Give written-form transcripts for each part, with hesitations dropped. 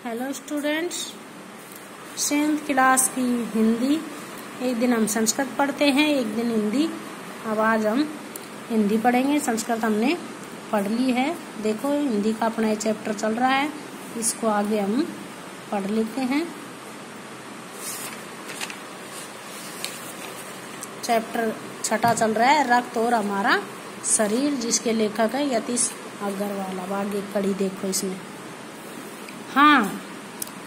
Hello students, 7th class की हिंदी। एक दिन हम संस्कृत पढ़ते हैं, एक दिन हिंदी। अब आज हम हिंदी पढ़ेंगे। संस्कृत हमने पढ़ ली है। देखो, हिंदी का अपना ये चैप्टर चल रहा है, इसको आगे हम पढ़ लेते हैं। चैप्टर 6 चल रहा है, रक्त और हमारा शरीर, जिसके लेखक है यतीश अग्रवाल। अब आगे कड़ी देखो इसमें। हाँ,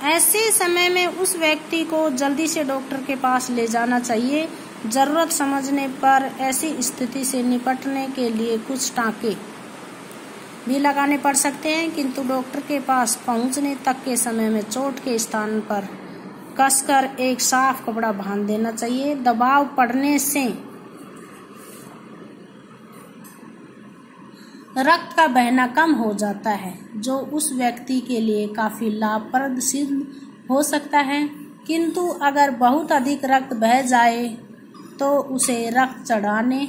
ऐसे समय में उस व्यक्ति को जल्दी से डॉक्टर के पास ले जाना चाहिए। जरूरत समझने पर ऐसी स्थिति से निपटने के लिए कुछ टाँके भी लगाने पड़ सकते हैं, किंतु डॉक्टर के पास पहुंचने तक के समय में चोट के स्थान पर कसकर एक साफ कपड़ा बांध देना चाहिए। दबाव पड़ने से रक्त का बहना कम हो जाता है, जो उस व्यक्ति के लिए काफी लाभप्रद सिद्ध हो सकता है। किंतु अगर बहुत अधिक रक्त बह जाए तो उसे रक्त चढ़ाने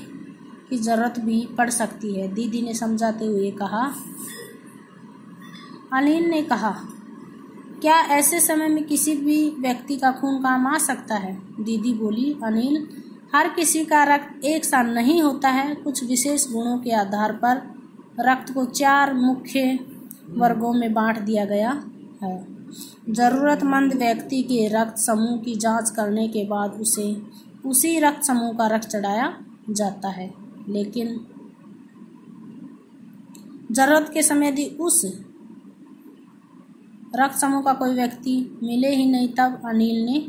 की जरूरत भी पड़ सकती है, दीदी ने समझाते हुए कहा। अनिल ने कहा, क्या ऐसे समय में किसी भी व्यक्ति का खून काम आ सकता है? दीदी बोली, अनिल, हर किसी का रक्त एक सा नहीं होता है। कुछ विशेष गुणों के आधार पर रक्त को 4 मुख्य वर्गों में बांट दिया गया है। जरूरतमंद व्यक्ति के रक्त समूह की जांच करने के बाद उसे उसी रक्त समूह का रक्त चढ़ाया जाता है, लेकिन जरूरत के समय यदि उस रक्त समूह का कोई व्यक्ति मिले ही नहीं, तब अनिल ने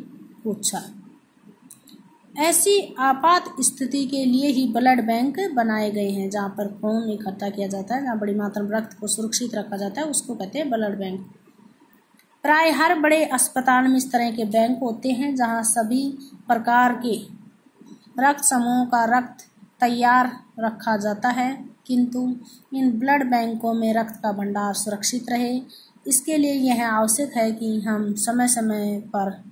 पूछा। ऐसी आपात स्थिति के लिए ही ब्लड बैंक बनाए गए हैं, जहाँ पर खून इकट्ठा किया जाता है, जहाँ बड़ी मात्रा में रक्त को सुरक्षित रखा जाता है, उसको कहते हैं ब्लड बैंक। प्राय हर बड़े अस्पताल में इस तरह के बैंक होते हैं, जहाँ सभी प्रकार के रक्त समूहों का रक्त तैयार रखा जाता है, किंतु इन ब्लड बैंकों में रक्त का भंडार सुरक्षित रहे, इसके लिए यह आवश्यक है कि हम समय समय पर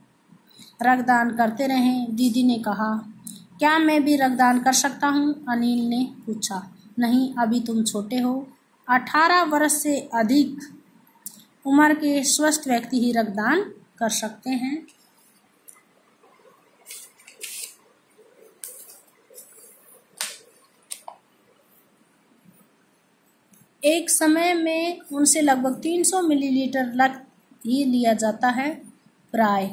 रक्तदान करते रहें। दीदी ने कहा, क्या मैं भी रक्तदान कर सकता हूँ? अनिल ने पूछा। नहीं, अभी तुम छोटे हो। 18 वर्ष से अधिक उम्र के स्वस्थ व्यक्ति ही रक्तदान कर सकते हैं। एक समय में उनसे लगभग 300 मिलीलीटर रक्त ही लिया जाता है। प्राय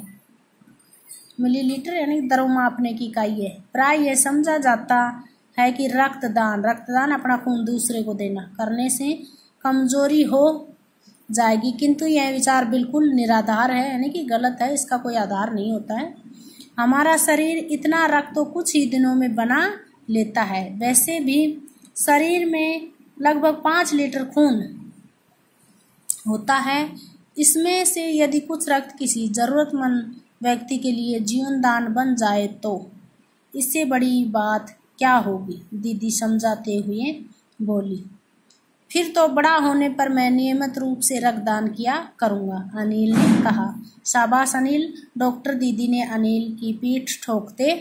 मिलीलीटर यानी दरों मापने की इकाई है। प्राय यह समझा जाता है कि रक्तदान अपना खून दूसरे को देना करने से कमजोरी हो जाएगी, किंतु यह विचार बिल्कुल निराधार है, यानी कि गलत है, इसका कोई आधार नहीं होता है। हमारा शरीर इतना रक्त तो कुछ ही दिनों में बना लेता है। वैसे भी शरीर में लगभग 5 लीटर खून होता है। इसमें से यदि कुछ रक्त किसी जरूरतमंद व्यक्ति के लिए जीवन दान बन जाए तो इससे बड़ी बात क्या होगी? दीदी समझाते हुए बोली। फिर तो बड़ा होने पर मैं नियमित रूप से रक्तदान किया करूँगा, अनिल ने कहा। शाबाश अनिल, डॉक्टर दीदी ने अनिल की पीठ ठोकते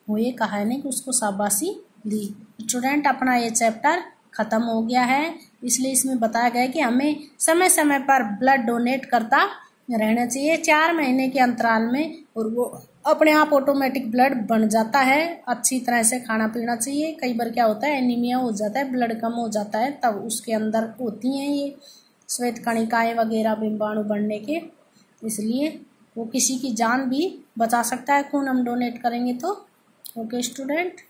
हुए कहा, ने कि उसको शाबाशी दी। स्टूडेंट, अपना ये चैप्टर खत्म हो गया है, इसलिए इसमें बताया गया है कि हमें समय समय पर ब्लड डोनेट करता रहना चाहिए, 4 महीने के अंतराल में, और वो अपने आप ऑटोमेटिक ब्लड बन जाता है। अच्छी तरह से खाना पीना चाहिए। कई बार क्या होता है, एनीमिया हो जाता है, ब्लड कम हो जाता है, तब उसके अंदर होती हैं ये श्वेत कणिकाएं वगैरह बीमाणु बढ़ने के, इसलिए वो किसी की जान भी बचा सकता है खून हम डोनेट करेंगे तो। Okay student.